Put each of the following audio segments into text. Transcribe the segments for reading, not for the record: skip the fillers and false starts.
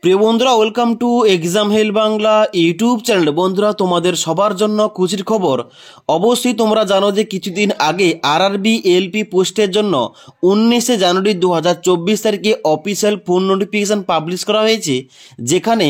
প্রিয় বন্ধুরা, welcome to exam hell Bangla YouTube channel. বন্ধুরা, তোমাদের সবার জন্য খুশির খবর। অবশ্যই তোমরা জানো যে কিছুদিন আগে আরআরবি এলপি পোস্টের জন্য 19শে জানুয়ারি 2024 তারিখে অফিসিয়াল ফোন নোটিফিকেশান পাবলিশ করা হয়েছে, যেখানে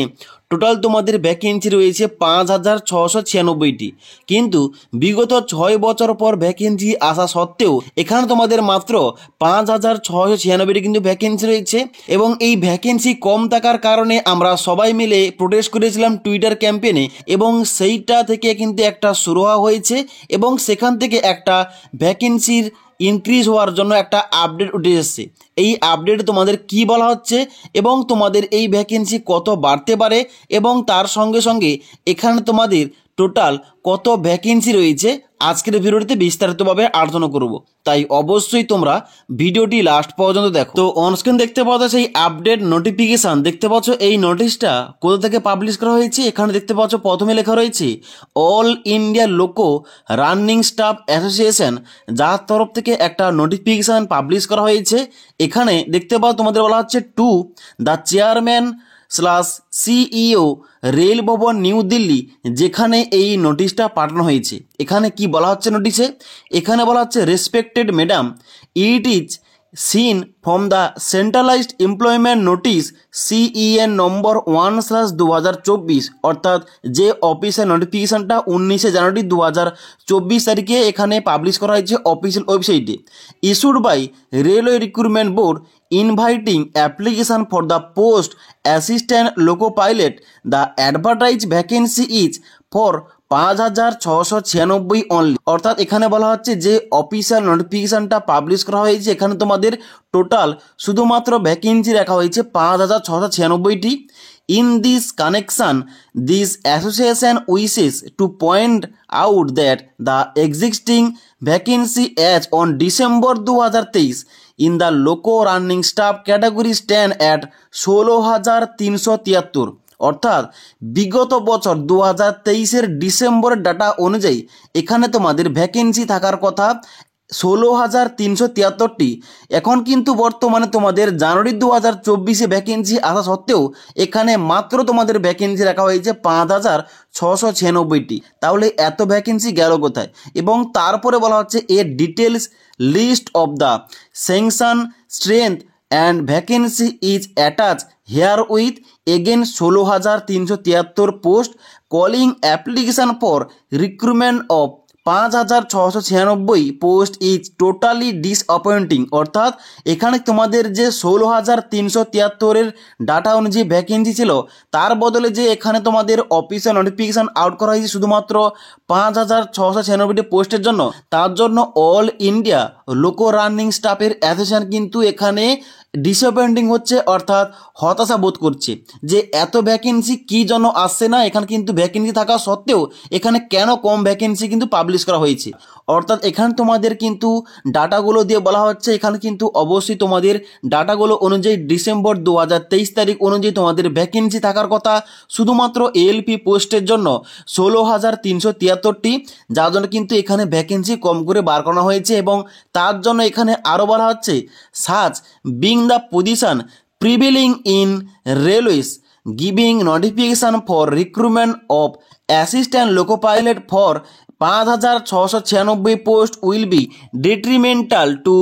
টোটাল তোমাদের ভ্যাকেন্সি রয়েছে 5696। কিন্তু বিগত 6 বছর পর ভ্যাকেন্সি আসা সত্ত্বেও এখানে তোমাদের মাত্র 5696 কিন্তু ভ্যাকেন্সি রয়েছে। এবং এই ভ্যাকেন্সি কম থাকার কারণে আমরা সবাই মিলে প্রোটেস্ট করেছিলাম টুইটার ক্যাম্পেইনে, এবং সেইটা থেকে কিন্তু একটা শুরু হয়েছে এবং সেখান থেকে একটা ভ্যাকেন্সির ইনক্রিজ হওয়ার জন্য একটা আপডেট উঠে এসেছে। এই আপডেটে তোমাদের কি বলা হচ্ছে এবং তোমাদের এই ভ্যাকেন্সি কত বাড়তে পারে এবং তার সঙ্গে সঙ্গে এখানে তোমাদের টোটাল কত ভ্যাকেন্সি রয়েছে আজকের ভিডিওটিতে বিস্তারিতভাবে আলোচনা করব। তাই অবশ্যই তোমরা ভিডিওটি লাস্ট পর্যন্ত দেখো। তো অনস্ক্রিন দেখতে পাচ্ছ সেই আপডেট নোটিফিকেশান, দেখতে পাচ্ছ এই নোটিশটা কোথা থেকে পাবলিশ করা হয়েছে। এখানে দেখতে পাচ্ছ প্রথমে লেখা রয়েছে অল ইন্ডিয়া লোকো রানিং স্টাফ অ্যাসোসিয়েশন, যার তরফ থেকে একটা নোটিফিকেশান পাবলিশ করা হয়েছে। এখানে দেখতে পাও তোমাদের বলা হচ্ছে to the chairman slash CEO rail ভবন নিউ দিল্লি, যেখানে এই নোটিশটা পাঠানো হয়েছে। এখানে কি বলা হচ্ছে নোটিশে? এখানে বলা হচ্ছে respected madam, it is seen from the centralized employment notice CEN number 1/2024, অর্থাৎ যে অফিসিয়াল নোটিফিকেশানটা 19শে জানুয়ারি 2024 তারিখে এখানে পাবলিশ করা হয়েছে অফিসিয়াল ওয়েবসাইটে, issued by railway recruitment board inviting application for the post assistant loco pilot. The advertised vacancy is for 5696 only. অর্থাৎ এখানে বলা হচ্ছে যে অফিসিয়াল নোটিফিকেশানটা পাবলিশ করা হয়েছে, এখানে তোমাদের টোটাল শুধুমাত্র ভ্যাকেন্সি রাখা হয়েছে 5696টি। In this connection, this association wishes to point out that the existing vacancy as on December 2023 in the loco running staff category stand at 16,373। অর্থাৎ বিগত বছর 2023-এর ডিসেম্বরের ডাটা অনুযায়ী এখানে তোমাদের ভ্যাকেন্সি থাকার কথা 16,373টি। এখন কিন্তু বর্তমানে তোমাদের জানুয়ারি 2024-এ ভ্যাকেন্সি আসা সত্ত্বেও এখানে মাত্র তোমাদের ভ্যাকেন্সি রাখা হয়েছে 5696টি। তাহলে এত ভ্যাকেন্সি গেল কোথায়? এবং তারপরে বলা হচ্ছে a details list of the sanction strength and vacancy is attach herewith again 16,373 post calling application for recruitment of 5696 post is totally disappointing. অর্থাৎ এখানে তোমাদের যে 16,373-এর ডাটা অনুযায়ী ভ্যাকেন্সি ছিল, তার বদলে যে এখানে তোমাদের অফিসিয়াল নোটিফিকেশান আউট করা হয়েছে শুধুমাত্র 5696টি পোস্টের জন্য, তার জন্য অল ইন্ডিয়া লোকো রানিং স্টাফের অ্যাসোসিয়েশন কিন্তু এখানে ডিসঅ্যাপয়েন্টিং হচ্ছে, অর্থাৎ হতাশা বোধ করছে যে এত ভ্যাকেন্সি কী জন্য আসছে না। এখানে কিন্তু ভ্যাকেন্সি থাকা সত্ত্বেও এখানে কেন কম ভ্যাকেন্সি কিন্তু পাবলিশ করা হয়েছে। অর্থাৎ এখানে তোমাদের কিন্তু ডাটাগুলো দিয়ে বলা হচ্ছে, এখানে কিন্তু অবশ্যই তোমাদের ডাটাগুলো অনুযায়ী ডিসেম্বর 2023 তারিখ অনুযায়ী তোমাদের ভ্যাকেন্সি থাকার কথা শুধুমাত্র এএলপি পোস্টের জন্য 16,373টি, যার জন্য কিন্তু এখানে ভ্যাকেন্সি কম করে বার করা হয়েছে। এবং তার জন্য এখানে আরও বলা হচ্ছে such being the position prevailing in railways giving notification for recruitment of assistant loco pilot for 5696 post will be detrimental to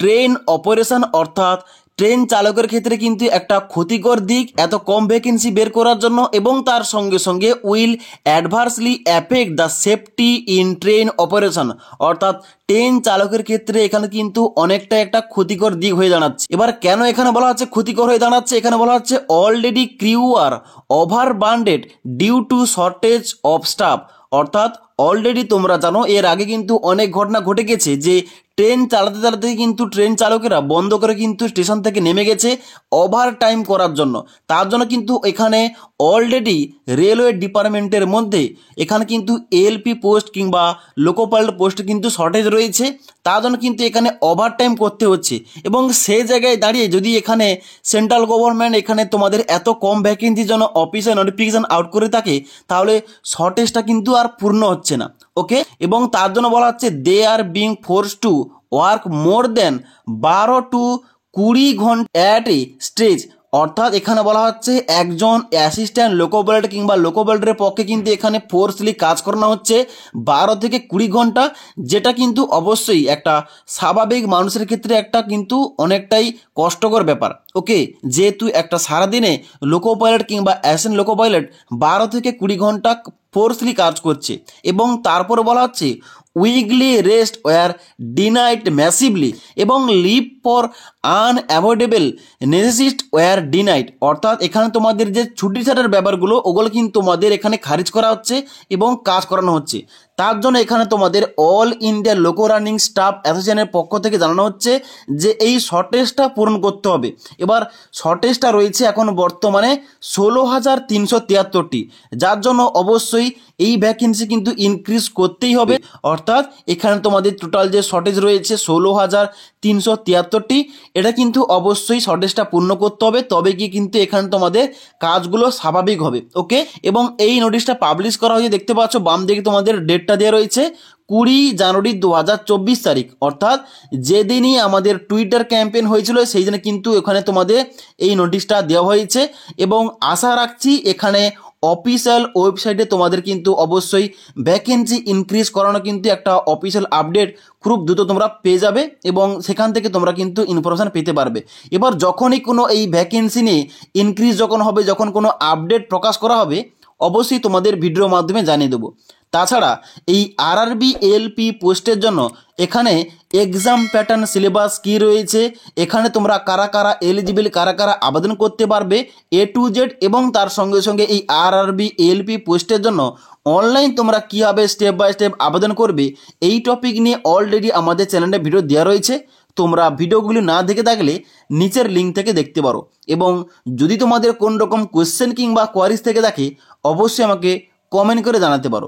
train operation. অর্থাৎ ট্রেন চালকের ক্ষেত্রে কিন্তু একটা ক্ষতিকর দিক এত কম ভ্যাকেন্সি বের করার জন্য, এবং তার সঙ্গে সঙ্গে will adversely affect the safety in train operation. অর্থাৎ ট্রেন চালকের ক্ষেত্রে এখানে কিন্তু অনেকটা একটা ক্ষতিকর দিক হয়ে দাঁড়াচ্ছে। এবার কেন এখানে বলা হচ্ছে ক্ষতিকর হয়ে দাঁড়াচ্ছে? এখানে বলা হচ্ছে already crew are overburdened due to shortage of staff. অর্থাৎ অলরেডি তোমরা জানো এর আগে কিন্তু অনেক ঘটনা ঘটে গেছে যে ট্রেন চালাতে চালাতে কিন্তু ট্রেন চালকেরা বন্ধ করে কিন্তু স্টেশন থেকে নেমে গেছে ওভার টাইম করার জন্য। তার জন্য কিন্তু এখানে অলরেডি রেলওয়ে ডিপার্টমেন্টের মধ্যে এখানে কিন্তু এএলপি পোস্ট কিংবা লোকো পাইলট পোস্ট কিন্তু শর্টেজ রয়েছে, তার জন্য কিন্তু এখানে ওভার টাইম করতে হচ্ছে। এবং সেই জায়গায় দাঁড়িয়ে যদি এখানে সেন্ট্রাল গভর্নমেন্ট এখানে তোমাদের এত কম ভ্যাকেন্সির জন্য অফিসিয়াল নোটিফিকেশান আউট করে থাকে, তাহলে শর্টেজটা কিন্তু আর পূর্ণ হচ্ছে না। ওকে, এবং তার জন্য বলা হচ্ছে they are being forced to work more than 12 to 20 ঘন্টা অ্যাট এ স্ট্রেচ অর্থাৎ এখানে বলা হচ্ছে একজন অ্যাসিস্ট্যান্ট লোকো পাইলট কিংবা লোকো পাইলটের পক্ষে কিন্তু এখানে ফোর্সলি কাজ করানো হচ্ছে 12 থেকে 20 ঘন্টা, যেটা কিন্তু অবশ্যই একটা স্বাভাবিক মানুষের ক্ষেত্রে একটা কিন্তু অনেকটাই কষ্টকর ব্যাপার। ওকে, যেহেতু একটা সারাদিনে লোকো পাইলট কিংবা অ্যাসিস্ট্যান্ট লোকো পাইলট 12 থেকে 20 ঘন্টা ফোর্সলি কাজ করছে, এবং তারপরে বলা হচ্ছে weekly rest were denied massively এবং leave for unavoidable necessity were denied. অর্থাৎ এখানে তোমাদের যে ছুটি ছাড়ার ব্যাপারগুলো ওগুলো কিন্তু তোমাদের এখানে খারিজ করা হচ্ছে এবং কাজ করানো হচ্ছে। তার জন্য এখানে তোমাদের অল ইন্ডিয়া লোকো রানিং স্টাফ অ্যাসোসিয়েশনের পক্ষ থেকে জানানো হচ্ছে যে এই শর্টেজটা পূরণ করতে হবে। এবার শর্টেজটা রয়েছে এখন বর্তমানে 16,373টি, যার জন্য অবশ্যই এই ভ্যাকেন্সি কিন্তু ইনক্রিজ করতেই হবে। অর্থাৎ এখানে তোমাদের টোটাল যে শর্টেজ রয়েছে 16,373টি, এটা কিন্তু অবশ্যই শর্টেজটা পূর্ণ করতে হবে, তবে কি কিন্তু এখানে তোমাদের কাজগুলো স্বাভাবিক হবে। ওকে, এবং এই নোটিশটা পাবলিশ করা হয়েছে, দেখতে পাচ্ছ বাম দিকে তোমাদের ডেটটা দেওয়া রয়েছে 20 জানুয়ারি 2024 তারিখ, অর্থাৎ যেদিনই আমাদের টুইটার ক্যাম্পেইন হয়েছিল সেই দিনে কিন্তু এখানে তোমাদের এই নোটিশটা দেওয়া হয়েছে। এবং আশা রাখছি এখানে অফিসিয়াল ওয়েবসাইটে তোমাদের কিন্তু অবশ্যই ভ্যাকেন্সি ইনক্রিজ করানো কিন্তু একটা অফিসিয়াল আপডেট খুব দ্রুত তোমরা পেয়ে যাবে, এবং সেখান থেকে তোমরা কিন্তু ইনফরমেশান পেতে পারবে। এবার যখনই কোনো এই ভ্যাকেন্সি নিয়ে ইনক্রিজ যখন হবে, যখন কোনো আপডেট প্রকাশ করা হবে, অবশ্যই তোমাদের ভিডিওর মাধ্যমে জানিয়ে দেবো। তাছাড়া এই আরআরবি এলপি পোস্টের জন্য এখানে এক্সাম প্যাটার্ন সিলেবাস কী রয়েছে, এখানে তোমরা কারা কারা এলিজিবল, কারা কারা আবেদন করতে পারবে A to Z, এবং তার সঙ্গে সঙ্গে এই আরআরবি এলপি পোস্টের জন্য অনলাইন তোমরা কীভাবে স্টেপ বাই স্টেপ আবেদন করবে, এই টপিক নিয়ে অলরেডি আমাদের চ্যানেলে ভিডিও দেওয়া রয়েছে। তোমরা ভিডিওগুলি না দেখে থাকলে নিচের লিঙ্ক থেকে দেখতে পারো, এবং যদি তোমাদের কোন রকম কোয়েশ্চেন কিংবা কোয়ারিজ থেকে থাকে অবশ্যই আমাকে কমেন্ট করে জানাতে পারো।